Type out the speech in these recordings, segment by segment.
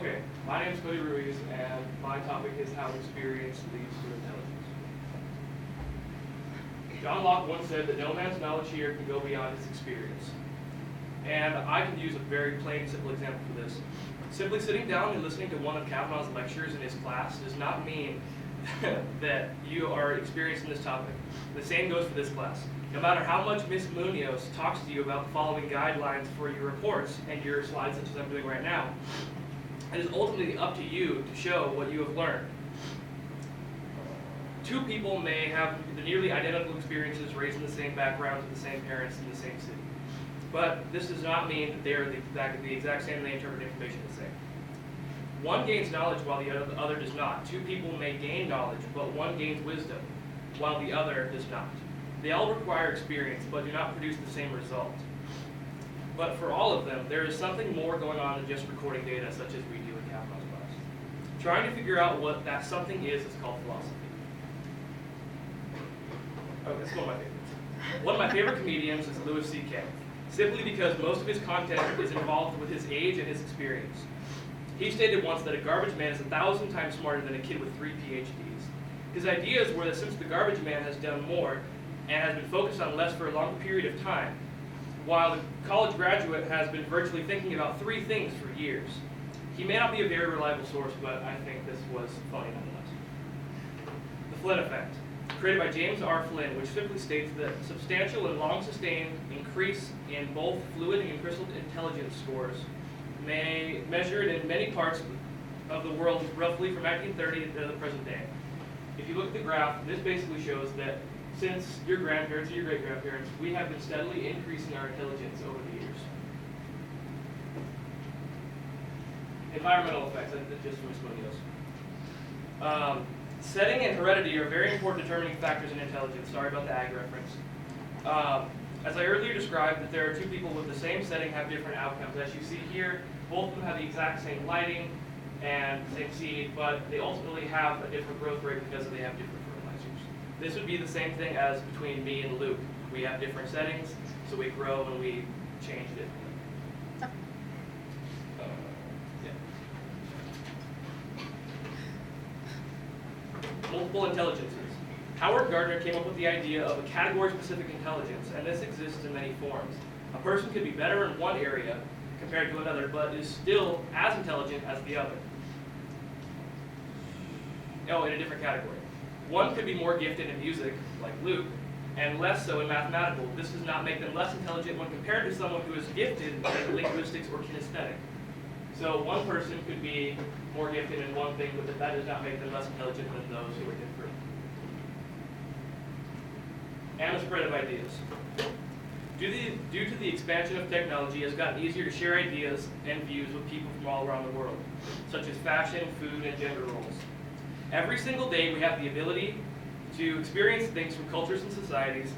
Okay, my name is Cody Ruiz, and my topic is how experience leads to intelligence. John Locke once said that no man's knowledge here can go beyond his experience. And I can use a very plain, simple example for this. Simply sitting down and listening to one of Kavanaugh's lectures in his class does not mean that you are experienced in this topic. The same goes for this class. No matter how much Ms. Munoz talks to you about the following guidelines for your reports and your slides, such as I'm doing right now, it is ultimately up to you to show what you have learned. Two people may have the nearly identical experiences, raised in the same backgrounds, with the same parents, in the same city. But this does not mean that they are the exact same and they interpret information the same. One gains knowledge while the other does not. Two people may gain knowledge, but one gains wisdom, while the other does not. They all require experience, but do not produce the same result. But for all of them, there is something more going on than just recording data, such as we do in Kavanaugh's class. Trying to figure out what that something is called philosophy. Oh, that's one of my favorites. One of my favorite comedians is Louis C.K., simply because most of his content is involved with his age and his experience. He stated once that a garbage man is 1,000 times smarter than a kid with 3 PhDs. His ideas were that since the garbage man has done more and has been focused on less for a longer period of time, while the college graduate has been virtually thinking about 3 things for years. He may not be a very reliable source, but I think this was funny nonetheless. The Flynn effect, created by James R. Flynn, which simply states that substantial and long-sustained increase in both fluid and crystal intelligence scores may measured in many parts of the world roughly from 1930 to the present day. If you look at the graph, this basically shows that since your grandparents or your great-grandparents, we have been steadily increasing our intelligence over the years. Environmental effects, that's just from Ms. Munoz. Setting and heredity are very important determining factors in intelligence. Sorry about the ag reference. As I earlier described, that there are two people with the same setting have different outcomes. As you see here, both of them have the exact same lighting and same seed, but they ultimately have a different growth rate because they have different fertilizers. This would be the same thing as between me and Luke. We have different settings, so we grow and we change differently. Multiple intelligences. Howard Gardner came up with the idea of a category-specific intelligence, and this exists in many forms. A person could be better in one area compared to another, but is still as intelligent as the other. Oh, in a different category. One could be more gifted in music, like Luke, and less so in mathematical. This does not make them less intelligent when compared to someone who is gifted in linguistics or kinesthetic. So one person could be more gifted in one thing, but that does not make them less intelligent than those who are different. And the spread of ideas. Due to the expansion of technology, it has gotten easier to share ideas and views with people from all around the world, such as fashion, food, and gender roles. Every single day, we have the ability to experience things from cultures and societies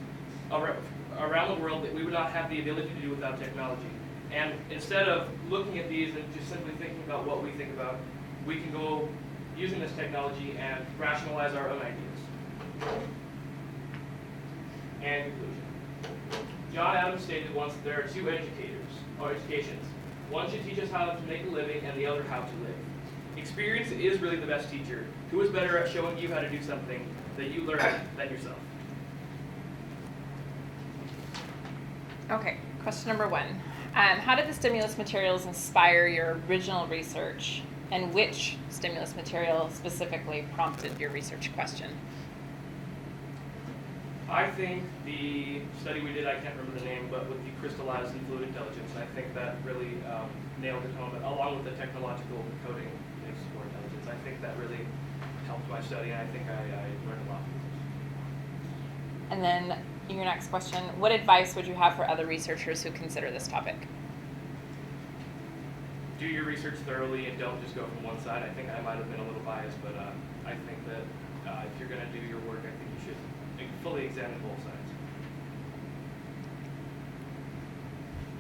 around the world that we would not have the ability to do without technology. And instead of looking at these and just simply thinking about what we think about, we can go using this technology and rationalize our own ideas. And conclusion. John Adams stated once that there are two educations. One should teach us how to make a living and the other how to live. Experience is really the best teacher. Who is better at showing you how to do something that you learned than yourself? Okay, question number 1. How did the stimulus materials inspire your original research, and which stimulus material specifically prompted your research question? I think the study we did, I can't remember the name, but with the crystallized and fluid intelligence, I think that really nailed it home, along with the technological coding for intelligence. I think that really helped my study, and I think I learned a lot. And then your next question, what advice would you have for other researchers who consider this topic? Do your research thoroughly and don't just go from one side. I think I might have been a little biased, but I think that if you're going to do your work, I think you should fully examine both sides.